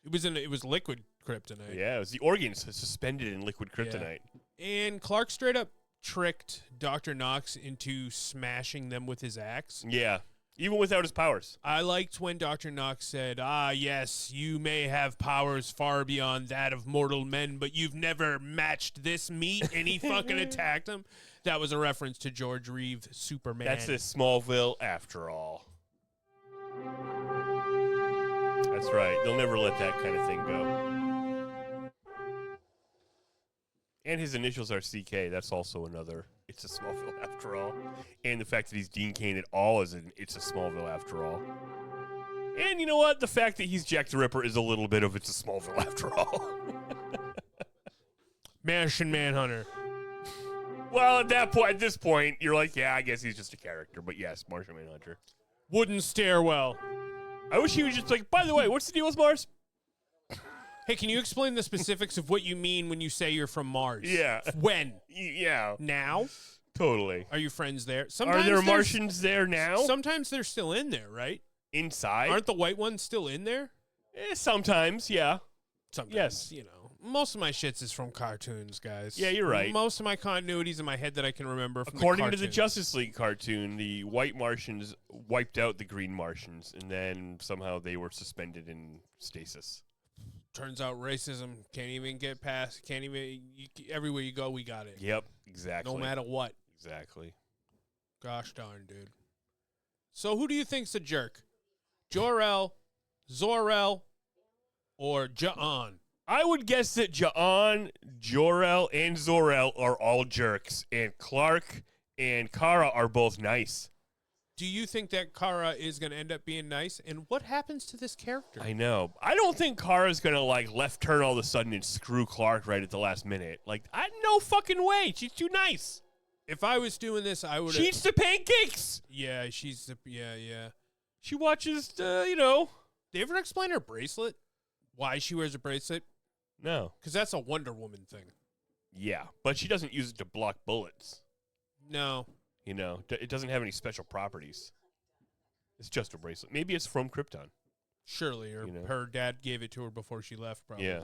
It was liquid kryptonite. Yeah, it was the organs suspended in liquid kryptonite. Yeah. And Clark straight up tricked Dr. Knox into smashing them with his axe. Yeah, even without his powers. I liked when Dr. Knox said, yes, you may have powers far beyond that of mortal men, but you've never matched this meat, and he fucking attacked him. That was a reference to George Reeves' Superman. That's a Smallville after all. That's right. They'll never let that kind of thing go. And his initials are CK. That's also another It's a Smallville after all. And the fact that he's Dean Cain at all is It's a Smallville after all. And you know what? The fact that he's Jack the Ripper is a little bit of It's a Smallville after all. Martian Manhunter. Well, at this point, you're like, yeah, I guess he's just a character. But yes, Martian Manhunter. Wooden stairwell. I wish he was just like, by the way, what's the deal with Mars? Hey, can you explain the specifics of what you mean when you say you're from Mars? Yeah. When? Yeah. Now? Totally. Are you friends there? Are there Martians there now? Sometimes they're still in there, right? Inside? Aren't the white ones still in there? Sometimes, yeah. Sometimes, yes. Most of my shits is from cartoons, guys. Yeah, you're right. Most of my continuity's in my head that I can remember from According to the Justice League cartoon, the white Martians wiped out the green Martians, and then somehow they were suspended in stasis. Turns out racism can't even get past, everywhere you go, we got it. Yep, exactly. No matter what. Exactly. Gosh darn, dude. So who do you think's the jerk? Jor-El, Zor-El, or Ja'an? I would guess that Ja'an, Jor-El, and Zor-El are all jerks, and Clark and Kara are both nice. Do you think that Kara is going to end up being nice? And what happens to this character? I know. I don't think Kara's going to, left turn all of a sudden and screw Clark right at the last minute. No fucking way. She's too nice. If I was doing this, I would. She eats the pancakes. Yeah, yeah. She watches, They ever explain her bracelet? Why she wears a bracelet? No. Because that's a Wonder Woman thing. Yeah, but she doesn't use it to block bullets. No. It doesn't have any special properties. It's just a bracelet. Maybe it's from Krypton. Surely, or her dad gave it to her before she left, probably. Yeah.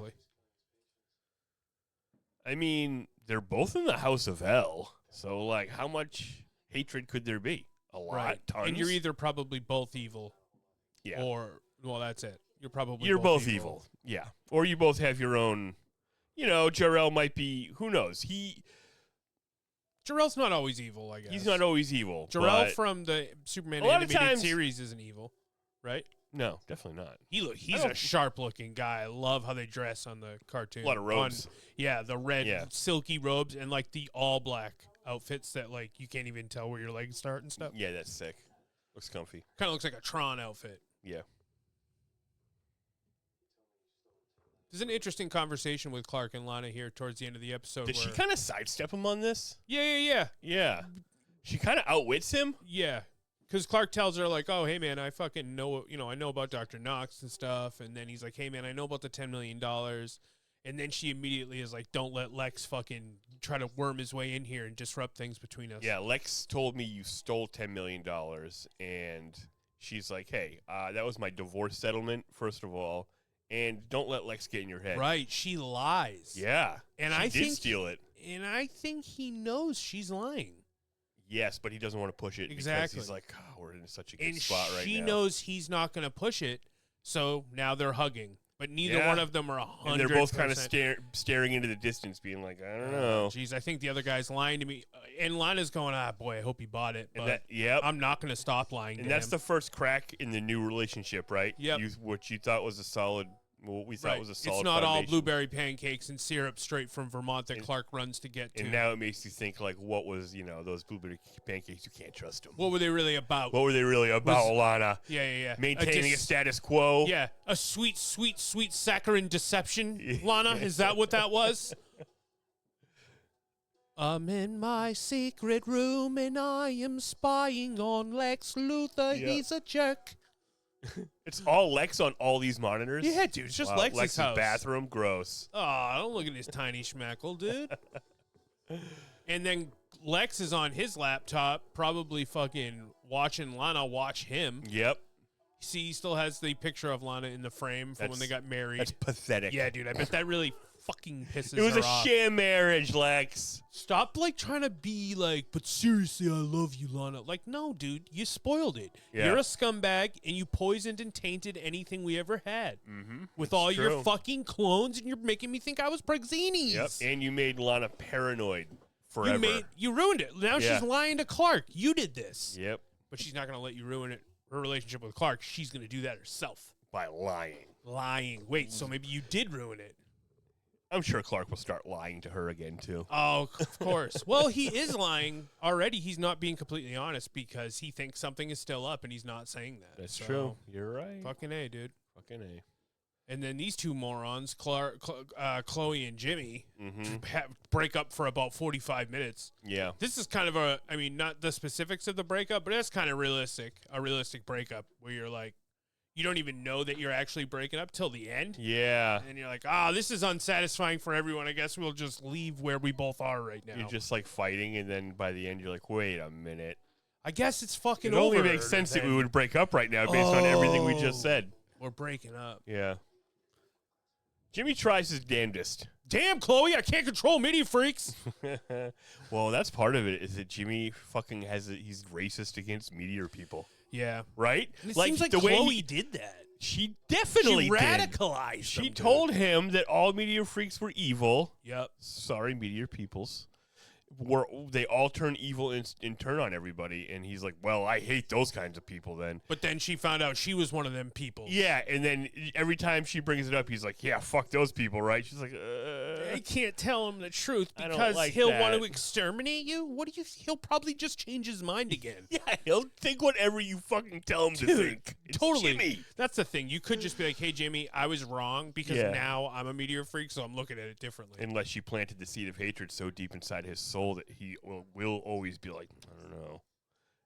I mean, they're both in the House of L, so, how much hatred could there be? A lot, right. Tons. And you're either probably both evil, yeah, or, that's it. You're both evil. Yeah. Or you both have your own, Jor-El might be, who knows? Jor-El's not always evil, I guess. He's not always evil. Jor-El but from the Superman a lot of animated times- series isn't evil, right? No, definitely not. He's a sharp-looking guy. I love how they dress on the cartoon. A lot of robes. The red silky robes and like the all-black outfits that like you can't even tell where your legs start and stuff. Yeah, that's sick. Looks comfy. Kind of looks like a Tron outfit. Yeah. There's an interesting conversation with Clark and Lana here towards the end of the episode. Did she kind of sidestep him on this? Yeah. Yeah. She kind of outwits him? Yeah. Because Clark tells her, like, oh, hey, man, I fucking know, I know about Dr. Knox and stuff. And then he's like, hey, man, I know about the $10 million. And then she immediately is like, don't let Lex fucking try to worm his way in here and disrupt things between us. Yeah, Lex told me you stole $10 million. And she's like, hey, that was my divorce settlement, first of all. And don't let Lex get in your head. Right. She lies. Yeah. And she I did think steal it. And I think he knows she's lying. Yes, but he doesn't want to push it Exactly. because he's like, oh, we're in such a good spot right now. And she knows he's not going to push it, so now they're hugging. But neither one of them are 100%. And they're both kind of staring into the distance, being like, I don't know. Jeez, I think the other guy's lying to me. And Lana's going, boy, I hope he bought it. But I'm not going to stop lying to him. And that's the first crack in the new relationship, right? Yep. What you thought was a solid... What we thought was a solid It's not foundation. all blueberry pancakes and syrup straight from Vermont that Clark runs to get to. And now it makes you think, like, what was, those blueberry pancakes? You can't trust them. What were they really about? What were they really about, Lana? Yeah. Maintaining a status quo? Yeah, a sweet, sweet, sweet saccharine deception, Lana? Is that what that was? I'm in my secret room and I am spying on Lex Luthor. Yeah. He's a jerk. It's all Lex on all these monitors? Yeah, dude. It's just Lex's house. Bathroom. Gross. Oh, don't look at his tiny schmackle, dude. And then Lex is on his laptop, probably fucking watching Lana watch him. Yep. See, he still has the picture of Lana in the frame from when they got married. That's pathetic. Yeah, dude. I bet that really fucking pisses her off. It was a off. sham marriage, Lex. Stop, trying to be like, but seriously, I love you, Lana. Like, no, dude, you spoiled it. Yeah. You're a scumbag, and you poisoned and tainted anything we ever had. Mm-hmm. With all your fucking clones, and you're making me think I was Prexinis. Yep. And you made Lana paranoid forever. You ruined it. Now she's lying to Clark. You did this. Yep. But she's not going to let you ruin it. Her relationship with Clark, she's going to do that herself. By lying. Wait, so maybe you did ruin it. I'm sure Clark will start lying to her again, too. Oh, of course. Well, he is lying already. He's not being completely honest because he thinks something is still up and he's not saying that. That's true. You're right. Fucking A, dude. Fucking A. And then these two morons, Chloe and Jimmy, break up for about 45 minutes. Yeah. This is kind of not the specifics of the breakup, but that's kind of realistic. A realistic breakup where you're like, you don't even know that you're actually breaking up till the end. Yeah. And you're like, this is unsatisfying for everyone. I guess we'll just leave where we both are right now. You're just like fighting, and then by the end, you're like, wait a minute. I guess it's fucking over. It only over. makes sense that we would break up right now based on everything we just said. We're breaking up. Yeah. Jimmy tries his damnedest. Damn, Chloe, I can't control media freaks. Well, that's part of it, is that Jimmy fucking he's racist against meteor people. Yeah. Right? And it seems like Chloe did that. She definitely radicalized did. She told him that all meteor freaks were evil. Yep. Sorry, meteor peoples. They all turn evil and turn on everybody, and he's like, well, I hate those kinds of people then. But then she found out she was one of them people. Yeah, and then every time she brings it up, he's like, yeah, fuck those people, right? She's like, I can't tell him the truth I don't because like he'll that. want to exterminate you. He'll probably just change his mind again. Yeah, he'll think whatever you fucking tell him to think. It's Totally. Jimmy. That's the thing. You could just be like, hey, Jamie, I was wrong because now I'm a meteor freak, so I'm looking at it differently. Unless she planted the seed of hatred so deep inside his soul that he will always be like, I don't know.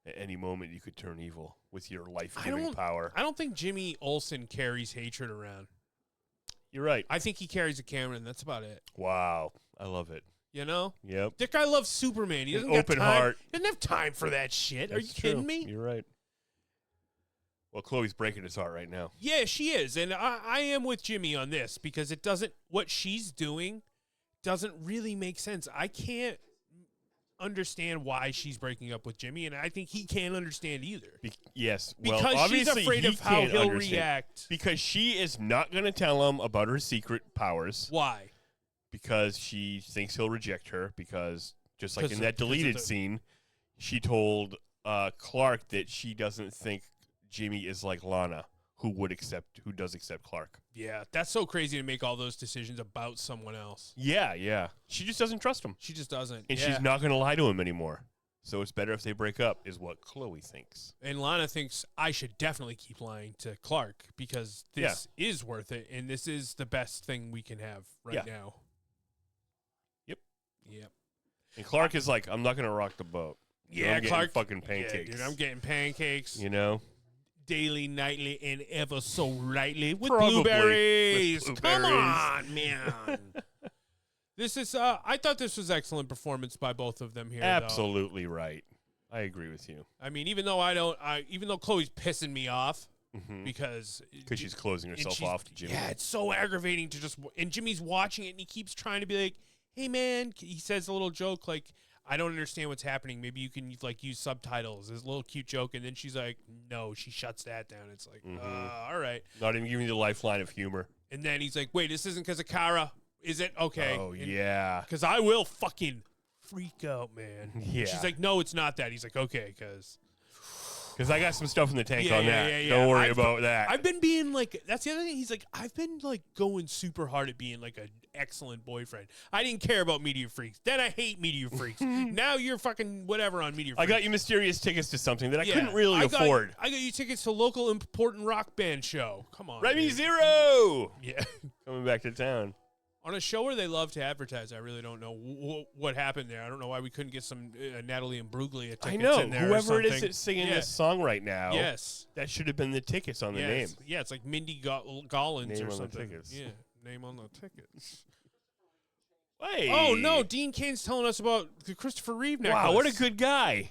At any moment, you could turn evil with your life-giving power. I don't think Jimmy Olsen carries hatred around. You're right. I think he carries a camera, and that's about it. Wow. I love it. You know? Yep. That guy loves Superman. He doesn't An open heart. He doesn't have time for that shit. Are you kidding me? You're right. Well, Chloe's breaking his heart right now. Yeah, she is. And I am with Jimmy on this because what she's doing doesn't really make sense. I can't understand why she's breaking up with Jimmy, and I think he can't understand either. Yes. Because well, obviously she's afraid of how he'll react. Because she is not going to tell him about her secret powers. Why? Because she thinks he'll reject her because Just like in that deleted scene, she told Clark that she doesn't think Jimmy is like Lana, who does accept Clark. Yeah, that's so crazy to make all those decisions about someone else. Yeah. She just doesn't trust him. She just doesn't. And she's not going to lie to him anymore. So it's better if they break up, is what Chloe thinks. And Lana thinks I should definitely keep lying to Clark because this is worth it, and this is the best thing we can have right now. Yep. And Clark is like, I'm not going to rock the boat. Yeah, I'm Clark. Fucking pancakes. Yeah, dude, I'm getting pancakes. You know? Daily, nightly, and ever so rightly with Probably. blueberries. With Come blueberries. on, man. This is. I thought this was excellent performance by both of them here. Absolutely right. I agree with you. I mean, even though Chloe's pissing me off because she's closing herself off to Jimmy. Yeah, it's so aggravating to just. And Jimmy's watching it, and he keeps trying to be like, "Hey, man," he says a little joke like, I don't understand what's happening. Maybe you can like use subtitles. This little cute joke, and then she's like, "No," she shuts that down. It's like, all right. Not even giving you the lifeline of humor. And then he's like, "Wait, this isn't because of Kara, is it? Okay." Oh yeah. Because I will fucking freak out, man. Yeah. She's like, "No, it's not that." He's like, "Okay," because I got some stuff in the tank on that. Yeah. Don't worry about that. I've been being like, that's the other thing. He's like, I've been like going super hard at being like an excellent boyfriend. I didn't care about Meteor Freaks. Then I hate Meteor Freaks. Now you're fucking whatever on Meteor Freaks. I got you mysterious tickets to something that I couldn't really afford. I got you tickets to local important rock band show. Come on. Remy Zero. Yeah. Coming back to town. On a show where they love to advertise, I really don't know what happened there. I don't know why we couldn't get some Natalie and Bruglia tickets in there. Whoever it is that's singing this song right now. Yes. That should have been the tickets on the name. Yeah, it's like Mindy Gollins name or on something. The tickets. Yeah, name on the tickets. Hey. Oh, no, Dean Cain's telling us about the Christopher Reeve necklace. Wow, what a good guy.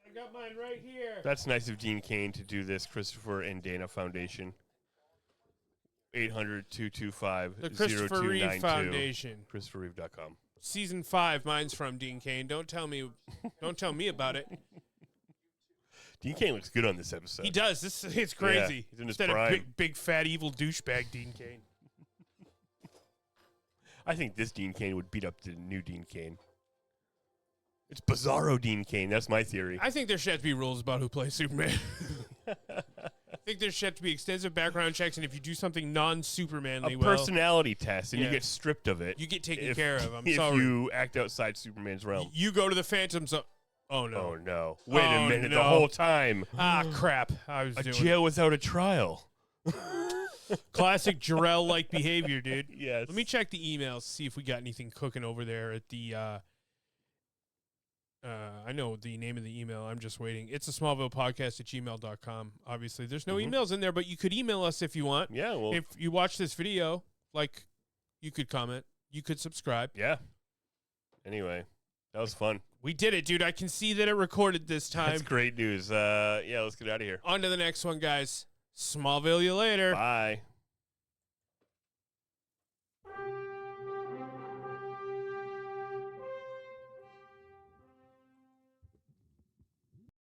I got mine right here. That's nice of Dean Cain to do this Christopher and Dana Foundation. 800-225-0292. The Christopher Reeve Foundation. ChristopherReeve.com. Season 5, mine's from Dean Cain. Don't tell me about it. Dean Cain looks good on this episode. He does. It's crazy. Yeah, he's in his Instead prime. of big fat evil douchebag Dean Cain. I think this Dean Cain would beat up the new Dean Cain. It's Bizarro Dean Cain. That's my theory. I think there should have to be rules about who plays Superman. I think there should have to be extensive background checks, and if you do something non-Supermanly, a personality test, and you get stripped of it. You get taken care of. I'm if sorry. If you act outside Superman's realm. You go to the Phantom Zone. Oh, no. Oh, no. Wait a minute. The whole time. Ah, crap. I was doing jail without a trial. Classic Jarrell-like behavior, dude. Yes. Let me check the emails, see if we got anything cooking over there at the... I know the name of the email. I'm just waiting. It's a Smallville podcast at gmail.com. Obviously, there's no emails in there, but you could email us if you want. Yeah, well. If you watch this video, like, you could comment. You could subscribe. Yeah. Anyway, that was fun. We did it, dude. I can see that it recorded this time. That's great news. Yeah, let's get out of here. On to the next one, guys. Smallville you later. Bye.